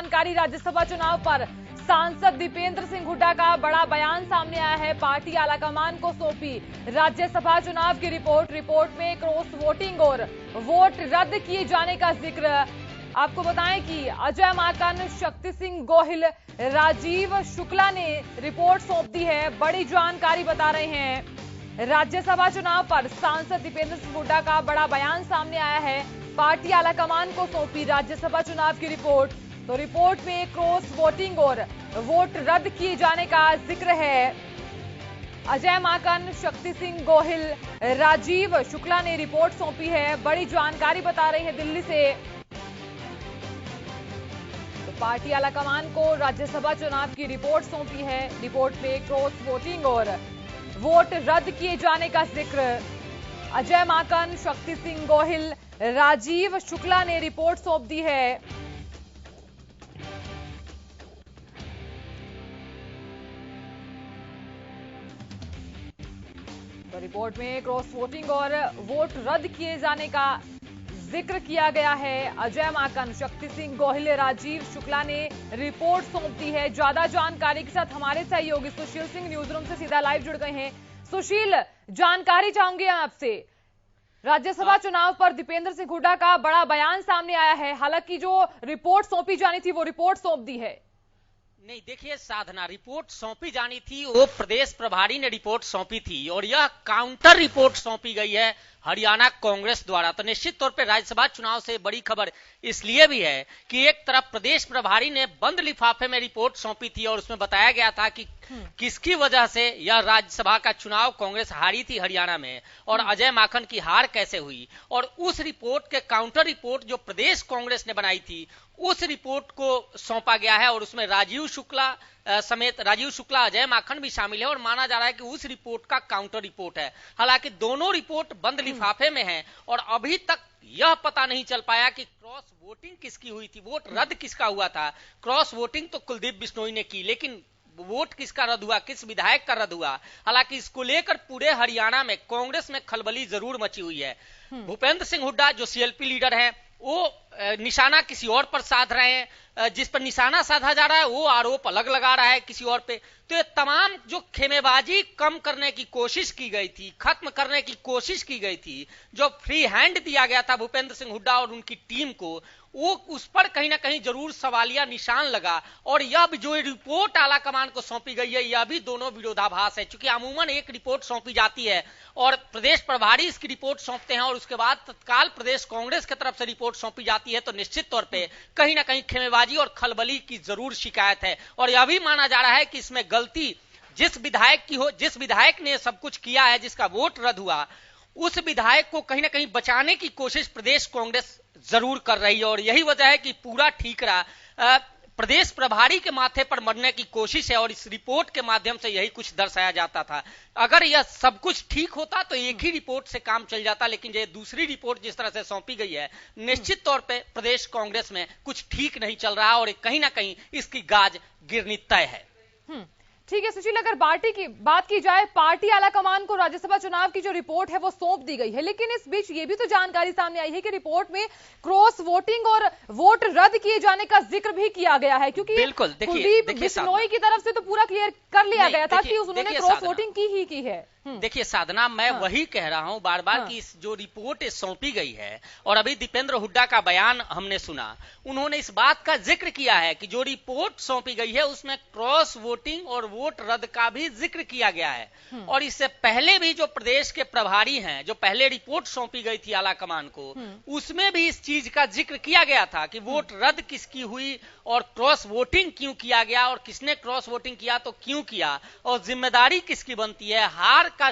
जानकारी राज्यसभा चुनाव पर सांसद दीपेंद्र सिंह हुड्डा का बड़ा बयान सामने आया है। पार्टी आलाकमान को सौंपी राज्यसभा चुनाव की रिपोर्ट में क्रॉस वोटिंग और वोट रद्द किए जाने का जिक्र। आपको बताएं कि अजय माकन, शक्ति सिंह गोहिल, राजीव शुक्ला ने रिपोर्ट सौंप दी है। बड़ी जानकारी बता रहे हैं। राज्यसभा चुनाव पर सांसद दीपेंद्र सिंह हुड्डा का बड़ा बयान सामने आया है। पार्टी आलाकमान को सौंपी राज्यसभा चुनाव की रिपोर्ट। तो रिपोर्ट में क्रॉस वोटिंग और वोट रद्द किए जाने का जिक्र है। अजय माकन, शक्ति सिंह गोहिल, राजीव शुक्ला ने रिपोर्ट सौंपी है। बड़ी जानकारी बता रही है दिल्ली से। तो पार्टी आलाकमान को राज्यसभा चुनाव की रिपोर्ट सौंपी है। रिपोर्ट में क्रॉस वोटिंग और वोट रद्द किए जाने का जिक्र। अजय माकन, शक्ति सिंह गोहिल, राजीव शुक्ला ने रिपोर्ट सौंप दी है। तो रिपोर्ट में क्रॉस वोटिंग और वोट रद्द किए जाने का जिक्र किया गया है। अजय माकन, शक्ति सिंह गोहिल, राजीव शुक्ला ने रिपोर्ट सौंप दी है। ज्यादा जानकारी के साथ हमारे सहयोगी सुशील सिंह न्यूज रूम से सीधा लाइव जुड़ गए हैं। सुशील, जानकारी चाहूंगी आपसे। राज्यसभा चुनाव पर दीपेंद्र सिंह हुड्डा का बड़ा बयान सामने आया है। हालांकि जो रिपोर्ट सौंपी जानी थी वो रिपोर्ट सौंप दी है। नहीं, देखिए साधना, रिपोर्ट सौंपी जानी थी, वो प्रदेश प्रभारी ने रिपोर्ट सौंपी थी और यह काउंटर रिपोर्ट सौंपी गई है हरियाणा कांग्रेस द्वारा। तो निश्चित तौर पे राज्यसभा चुनाव से बड़ी खबर इसलिए भी है कि एक तरफ प्रदेश प्रभारी ने बंद लिफाफे में रिपोर्ट सौंपी थी और उसमें बताया गया था कि किसकी वजह से यह राज्यसभा का चुनाव कांग्रेस हारी थी हरियाणा में और अजय माकन की हार कैसे हुई। और उस रिपोर्ट के काउंटर रिपोर्ट जो प्रदेश कांग्रेस ने बनाई थी उस रिपोर्ट को सौंपा गया है और उसमें राजीव शुक्ला समेत राजीव शुक्ला, अजय माकन भी शामिल है और माना जा रहा है कि उस रिपोर्ट का काउंटर रिपोर्ट है। हालांकि दोनों रिपोर्ट बंद लिफाफे में हैं और अभी तक यह पता नहीं चल पाया कि क्रॉस वोटिंग किसकी हुई थी, वोट रद्द किसका हुआ था। क्रॉस वोटिंग तो कुलदीप बिश्नोई ने की, लेकिन वोट किसका रद्द हुआ, किस विधायक का रद्द हुआ। हालांकि इसको लेकर पूरे हरियाणा में कांग्रेस में खलबली जरूर मची हुई है। भूपेंद्र सिंह हुड्डा जो सीएलपी लीडर है वो निशाना किसी और पर साध रहे हैं, जिस पर निशाना साधा जा रहा है वो आरोप अलग लगा रहा है किसी और पे। तो ये तमाम जो खेमेबाजी कम करने की कोशिश की गई थी, खत्म करने की कोशिश की गई थी, जो फ्री हैंड दिया गया था भूपेंद्र सिंह हुड्डा और उनकी टीम को, वो उस पर कहीं ना कहीं जरूर सवालिया निशान लगा। और यह भी जो रिपोर्ट आलाकमान को सौंपी गई है यह भी दोनों विरोधाभास है। क्योंकि अमूमन एक रिपोर्ट सौंपी जाती है और प्रदेश प्रभारी इसकी रिपोर्ट सौंपते हैं और उसके बाद तत्काल प्रदेश कांग्रेस की तरफ से रिपोर्ट सौंपी जाती है, तो निश्चित तौर पे कहीं ना कहीं खेमेबाजी और खलबली की जरूर शिकायत है। और यह भी माना जा रहा है कि इसमें गलती जिस विधायक की हो, जिस विधायक ने सब कुछ किया है, जिसका वोट रद्द हुआ, उस विधायक को कहीं ना कहीं बचाने की कोशिश प्रदेश कांग्रेस जरूर कर रही है। और यही वजह है कि पूरा ठीकरा प्रदेश प्रभारी के माथे पर मरने की कोशिश है और इस रिपोर्ट के माध्यम से यही कुछ दर्शाया जाता था। अगर यह सब कुछ ठीक होता तो एक ही रिपोर्ट से काम चल जाता, लेकिन ये दूसरी रिपोर्ट जिस तरह से सौंपी गई है, निश्चित तौर पे प्रदेश कांग्रेस में कुछ ठीक नहीं चल रहा और कहीं ना कहीं इसकी गाज गिरनी तय है। ठीक है सुशील, अगर पार्टी की बात की जाए, पार्टी आलाकमान को राज्यसभा चुनाव की जो रिपोर्ट है वो सौंप दी गई है, लेकिन इस बीच ये भी तो जानकारी सामने आई है कि रिपोर्ट में क्रॉस वोटिंग और वोट रद्द किए जाने का जिक्र भी किया गया है। क्योंकि कुलदीप बिश्नोई की तरफ से तो पूरा क्लियर कर लिया गया था कि उन्होंने क्रॉस वोटिंग की है। देखिए साधना, मैं वही कह रहा हूं बार बार कि इस जो रिपोर्ट सौंपी गई है और अभी दीपेंद्र हुड्डा का बयान हमने सुना, उन्होंने इस बात का जिक्र किया है कि जो रिपोर्ट सौंपी गई है उसमें क्रॉस वोटिंग और वोट रद्द का भी जिक्र किया गया है। और इससे पहले भी जो प्रदेश के प्रभारी हैं, जो पहले रिपोर्ट सौंपी गई थी आलाकमान को, उसमें भी इस चीज का जिक्र किया गया था कि वोट रद्द किसकी हुई और क्रॉस वोटिंग क्यों किया गया और किसने क्रॉस वोटिंग किया तो क्यों किया और जिम्मेदारी किसकी बनती है, हार का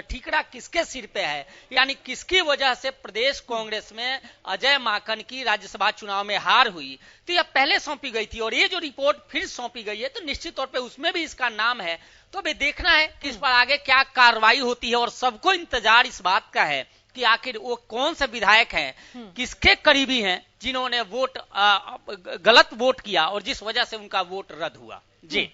ठीकरा किसके सिर पे है, यानी किसकी वजह से प्रदेश कांग्रेस में अजय माकन की राज्यसभा चुनाव में हार हुई। तो यह पहले सौंपी गई थी और ये जो रिपोर्ट फिर सौंपी गई है तो निश्चित तौर पे उसमें भी इसका नाम है। तो अभी देखना है कि इस पर आगे क्या कार्रवाई होती है और सबको इंतजार इस बात का है कि आखिर वो कौन से विधायक हैं, किसके करीबी हैं जिन्होंने वोट गलत वोट किया और जिस वजह से उनका वोट रद्द हुआ। जी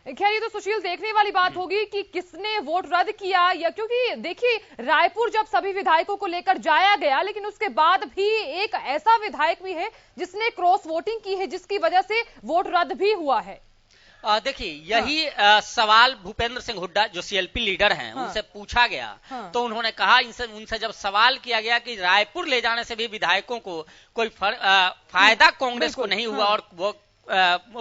खैर ये तो सुशील देखने वाली बात होगी कि किसने वोट रद्द किया, या क्योंकि देखिए रायपुर जब सभी विधायकों को लेकर जाया गया, लेकिन उसके बाद भी एक ऐसा विधायक भी है जिसने क्रॉस वोटिंग की है, जिसकी वजह से वोट रद्द भी हुआ है। देखिए यही सवाल भूपेंद्र सिंह हुड्डा जो सीएलपी लीडर हैं उनसे पूछा गया, तो उन्होंने कहा उनसे जब सवाल किया गया कि रायपुर ले जाने से भी विधायकों को कोई फायदा कांग्रेस को नहीं हुआ और वो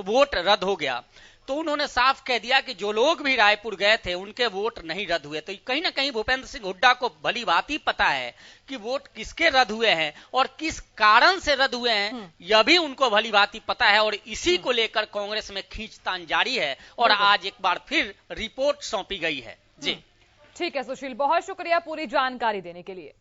वोट रद्द हो गया, तो उन्होंने साफ कह दिया कि जो लोग भी रायपुर गए थे उनके वोट नहीं रद्द हुए। तो कहीं ना कहीं भूपेंद्र सिंह हुड्डा को भली भांति पता है कि वोट किसके रद्द हुए हैं और किस कारण से रद्द हुए हैं, यह भी उनको भली भांति पता है। और इसी को लेकर कांग्रेस में खींचतान जारी है और आज एक बार फिर रिपोर्ट सौंपी गई है। जी ठीक है सुशील, बहुत शुक्रिया पूरी जानकारी देने के लिए।